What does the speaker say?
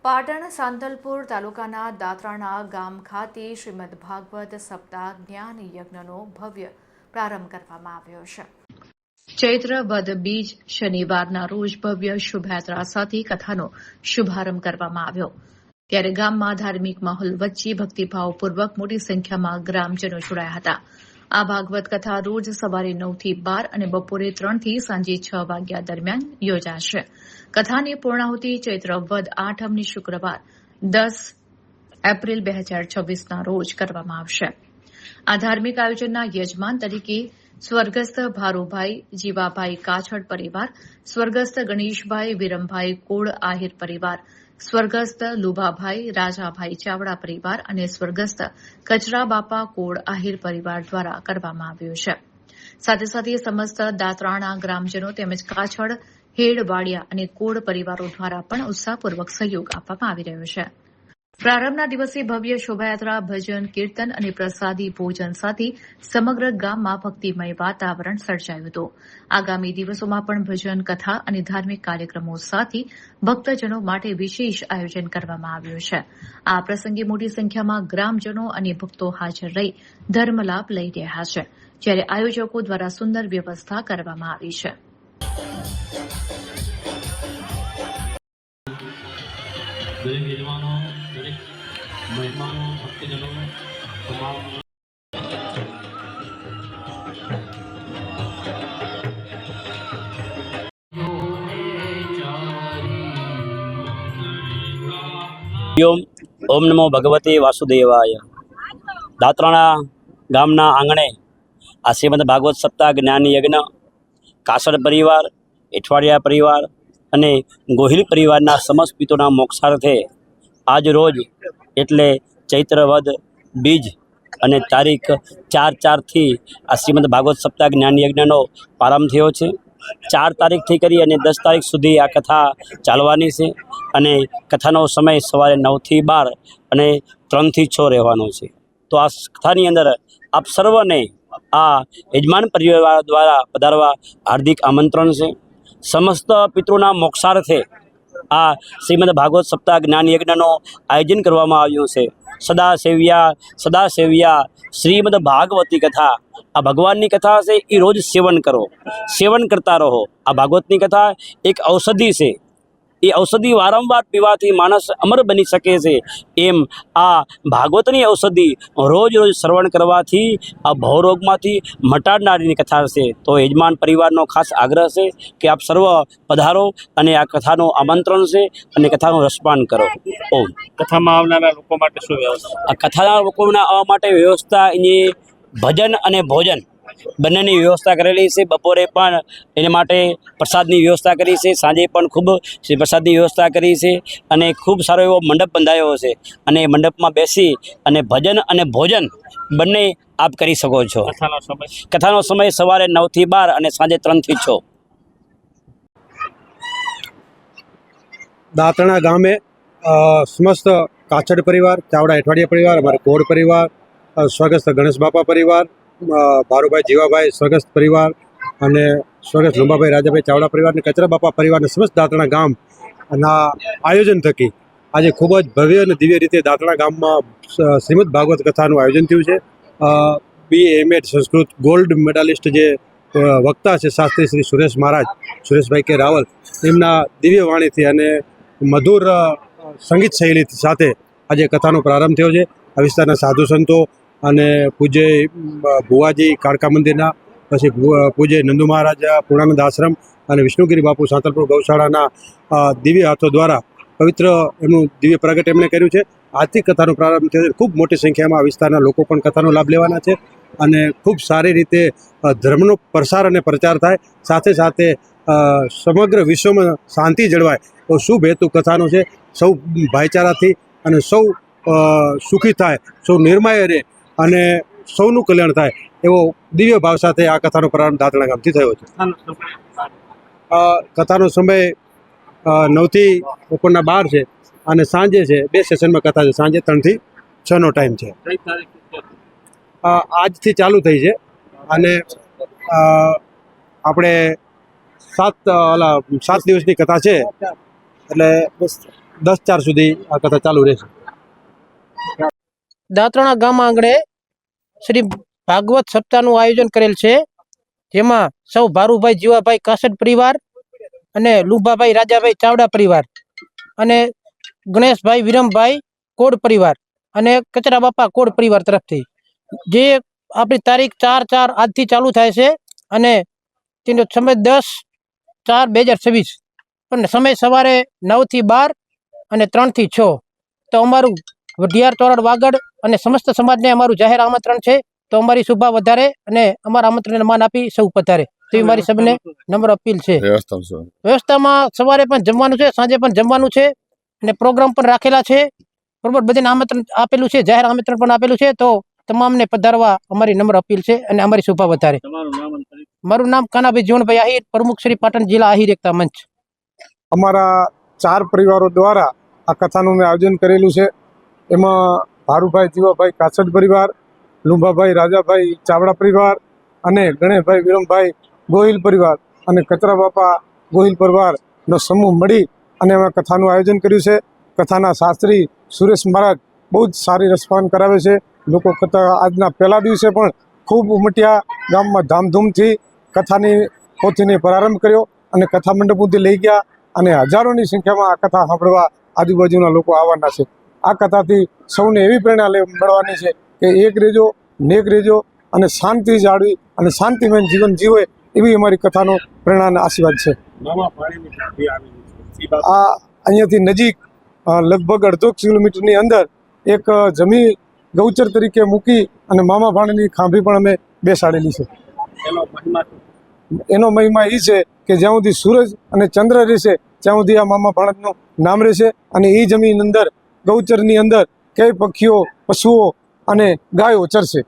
પાટણ સાંતલપુર તાલુકાના દાત્રાણા ગામ ખાતે શ્રીમદ ભાગવત સપ્તાહ જ્ઞાન યજ્ઞનો ભવ્ય પ્રારંભ કરવામાં આવ્યો છે। ચૈત્ર વદ બીજ શનિવારના રોજ ભવ્ય શુભયાત્રા સાથે કથાનો શુભારંભ કરવામાં આવ્યો, ત્યારે ગામમાં ધાર્મિક માહોલ વચ્ચે ભક્તિભાવપૂર્વક મોટી સંખ્યામાં ગ્રામજનો જોડાયા હતા। આ ભાગવત કથા રોજ સવારે 9 થી 12 અને બપોરે 3 થી સાંજે 6 વાગ્યા દરમિયાન યોજાશે। કથાની પૂર્ણાહુતિ ચૈત્ર વદ આઠમની શુક્રવાર 10 એપ્રિલ 2026ના રોજ કરવામાં આવશે। આ ધાર્મિક આયોજનના યજમાન તરીકે સ્વર્ગસ્થ ભારુભાઈ જીવાભાઈ કાછડ પરિવાર, સ્વર્ગસ્થ ગણેશભાઈ વિરમભાઈ કોળ આહિર પરિવાર, સ્વર્ગસ્થ લુભાભાઈ રાજાભાઈ ચાવડા પરિવાર અને સ્વર્ગસ્થ કચરા બાપા કોળ આહિર પરિવાર દ્વારા કરવામાં આવ્યું છે। સાથે સાથે સમસ્ત દાત્રાણા ગ્રામજનો તેમજ કાછડ, હેડ, વાડિયા અને કોળ પરિવારો દ્વારા પણ ઉત્સાહપૂર્વક સહયોગ આપવામાં આવી રહ્યો છે। પ્રારંભના દિવસે ભવ્ય શોભાયાત્રા, ભજન, કીર્તન અને પ્રસાદી ભોજન સાથે સમગ્ર ગામમાં ભક્તિમય વાતાવરણ સર્જાયું હતું। આગામી દિવસોમાં પણ ભજન, કથા અને ધાર્મિક કાર્યક્રમો સાથે ભક્તજનો માટે વિશેષ આયોજન કરવામાં આવ્યું છે। આ પ્રસંગે મોટી સંખ્યામાં ગ્રામજનો અને ભક્તો હાજર રહી ધર્મલાભ લઈ રહ્યા છે, જ્યારે આયોજકો દ્વારા સુંદર વ્યવસ્થા કરવામાં આવી છે। દરેક યજમાનો, દરેક મહેમાનો, ભક્તજનો તમામ ઓમ નમો ભગવતે વાસુદેવાય। દાત્રાણા ગામના આંગણે આ શ્રીમદ ભાગવત સપ્તાહ જ્ઞાન યજ્ઞ કાસડ પરિવાર, એઠવાડિયા પરિવાર અને ગોહિલ પરિવારના સમસ્ત પિતૃના મોક્ષાર્થે આજ રોજ એટલે ચૈત્ર વદ બીજ અને તારીખ 4/4થી આ શ્રીમદ ભાગવત સપ્તાહ જ્ઞાન યજ્ઞનો પ્રારંભ થયો છે। 4 તારીખથી કરી અને 10 તારીખ સુધી આ કથા ચાલવાની છે અને કથાનો સમય સવારે 9 થી 12 અને 3 થી 6 રહેવાનો છે। તો આ કથાની અંદર આપ સર્વને આ યજમાન પરિવાર દ્વારા પધારવા હાર્દિક આમંત્રણ છે। સમસ્ત પિતૃના મોક્ષાર્થે આ શ્રીમદ ભાગવત સપ્તાહ જ્ઞાન યજ્ઞનો આયોજન કરવામાં આવ્યું છે। સદા સેવ્યા શ્રીમદ ભાગવતી કથા, આ ભગવાનની કથા છે એ રોજ સેવન કરો, સેવન કરતા રહો। આ ભાગવતની કથા એક ઔષધિ છે, એ ઔષધિ વારંવાર પીવાથી માણસ અમર બની શકે છે। એમ આ ભાગવતની ઔષધિ રોજ શ્રવણ કરવાથી આ ભવરોગમાંથી મટાડનારીની કથા છે। તો યજમાન પરિવારનો ખાસ આગ્રહ છે કે આપ સર્વ પધારો અને આ કથાનું આમંત્રણ છે અને કથાનું રસપાન કરો। ઓમ। કથામાં આવનારા લોકો માટે શું વ્યવસ્થા? આ કથાના લોકોના આવવા માટે વ્યવસ્થા એની ભજન અને ભોજન બંનેની વ્યવસ્થા કરેલી છે। બપોરે પણ એને માટે પ્રસાદની વ્યવસ્થા કરી છે, સાંજે પણ ખૂબ પ્રસાદની વ્યવસ્થા કરી છે અને ખૂબ સારો એવો મંડપ બંધાયો છે અને એ મંડપમાં બેસી અને ભજન અને ભોજન બંને આપ કરી શકો છો। કથાનો સમય સવારે 9 થી 12 અને સાંજે 3 થી 6। દાત્રાણા ગામે સમસ્ત કાછડ પરિવાર, ચાવડા એઠવાડિયા પરિવાર, અમારા કોળ પરિવાર, સ્વર્ગસ્થ ગણેશ બાપા પરિવાર, ભારુભાઈ જીવાભાઈ સ્વર્ગસ્થ પરિવાર અને સ્વર્ગસ્થ લુંબાભાઈ રાજાભાઈ ચાવડા પરિવાર અને કચરા બાપા પરિવારના સમસ્ત દાત્રાણા ગામના આયોજન થકી આજે ખૂબ જ ભવ્ય અને દિવ્ય રીતે દાત્રાણા ગામમાં શ્રીમદ ભાગવત કથાનું આયોજન થયું છે। BA સંસ્કૃત ગોલ્ડ મેડાલિસ્ટ જે વક્તા છે શાસ્ત્રી શ્રી સુરેશભાઈ કે રાવલ, એમના દિવ્ય વાણીથી અને મધુર સંગીત શૈલી સાથે આજે કથાનો પ્રારંભ થયો છે। આ વિસ્તારના સાધુ સંતો અને પૂજ્ય ભુવાજી કાળકા મંદિરના, પછી પૂજ્ય નંદુ મહારાજ પૂર્ણાનંદ આશ્રમ અને વિષ્ણુગીરી બાપુ સાંતલપુર ગૌશાળાના દિવ્ય હાથો દ્વારા પવિત્ર એમનું દિવ્ય પ્રગટ એમણે કર્યું છે। આજથી કથાનો પ્રારંભ થયો છે। ખૂબ મોટી સંખ્યામાં આ વિસ્તારના લોકો પણ કથાનો લાભ લેવાના છે અને ખૂબ સારી રીતે ધર્મનો પ્રસાર અને પ્રચાર થાય, સાથે સાથે સમગ્ર વિશ્વમાં શાંતિ જળવાય તો શુભ હેતુ કથાનો છે। સૌ ભાઈચારાથી અને સૌ સુખી થાય, સૌ નિર્માય રહે અને સૌનું કલ્યાણ થાય એવો દિવ્ય ભાવ સાથે આ કથાનો પ્રારંભ દાત્રાણા ગામથી થયો છે। કથાનો સમય 9 થી બપોરના 12 છે અને સાંજે છે 2 સેશનમાં કથા છે। સાંજે 3 થી 6નો ટાઈમ છે। આજથી ચાલુ થઈ છે અને આપણે 7 દિવસની કથા છે એટલે 10-4 સુધી આ કથા ચાલુ રહેશે. દાત્રાણા ગામ આંગણે શ્રી ભાગવત સપ્તાહનું આયોજન કરેલ છે, જેમાં સૌ ભારુભાઈ જીવાભાઈ કાસડ પરિવાર અને લુભાભાઈ રાજાભાઈ ચાવડા પરિવાર અને ગણેશભાઈ વિરમભાઈ કોડ પરિવાર અને કચરા બાપા કોડ પરિવાર તરફથી જે આપણી તારીખ 4/4 આજથી ચાલુ થાય છે અને તેનો સમય 10/4/2026 અને સમય સવારે 9 થી 12 અને 3 થી 6. તો અમારું વઢિયાર તોરડ વાગડ અને સમસ્ત સમાજને અમારું જાહેર આમંત્રણ છે. તો અમારી શુભા વધારે અને અમારા આમંત્રણને માન આપી સૌ પધારે તેવી મારી સૌને નમ્ર અપીલ છે. વ્યવસ્થામાં સવારે પણ જમવાનું છે, સાંજે પણ જમવાનું છે અને પ્રોગ્રામ પણ રાખેલા છે. બરોબર, બધાને આમંત્રણ આપેલું છે, જાહેર આમંત્રણ પણ આપેલું છે. તો તમામને પધારવા અમારી નમ્ર અપીલ છે અને અમારી શુભા વધારે. મારું નામ કાનાભાઈ જીવણભાઈ આહિર, પ્રમુખ શ્રી પાટણ જિલ્લા આહિર એકતા મંચ. અમારા 4 પરિવારો દ્વારા આ કથાનું મેં આયોજન કરેલું છે. એમાં ભારુભાઈ જીવાભાઈ કાસડ પરિવાર, લુંભાભાઈ રાજાભાઈ ચાવડા પરિવાર અને ગણેશભાઈ વિરમભાઈ ગોહિલ પરિવાર અને કચરા બાપા ગોહિલ પરિવારનો સમૂહ મળી અને અમે કથાનું આયોજન કર્યું છે. કથાના શાસ્ત્રી સુરેશ મહારાજ બહુ જ સારી રસપાન કરાવે છે. લોકો કથા આજના પહેલા દિવસે પણ ખૂબ ઉમટ્યા, ગામમાં ધામધૂમથી કથાની પોથીને પ્રારંભ કર્યો અને કથા મંડપ સુધી લઈ ગયા અને હજારોની સંખ્યામાં આ કથા સાંભળવા આજુબાજુના લોકો આવવાના છે. આ કથાથી સૌને એવી પ્રેરણા મળવાની છે કે એક રહેજો, નેક રહેજો અને શાંતિ જાળવી અને શાંતિમય જીવન જીવે એવી અમારી કથાનો પ્રેરણાના આશીર્વાદ છે. આ અહીંયાથી નજીક લગભગ 1.5 કિલોમીટરની અંદર એક જમીન ગૌચર તરીકે મૂકી અને મામા ભાણેની ખાંભી પણ અમે બેસાડેલી છે. એનો મહિમા એ છે કે જ્યાં સુધી સૂરજ અને ચંદ્ર રહેશે ત્યાં સુધી આ મામા ભાણેજનું નામ રહેશે અને એ જમીન અંદર ગૌચરની અંદર કઈ પક્ષીઓ, પશુઓ અને ગાયો ચરશે.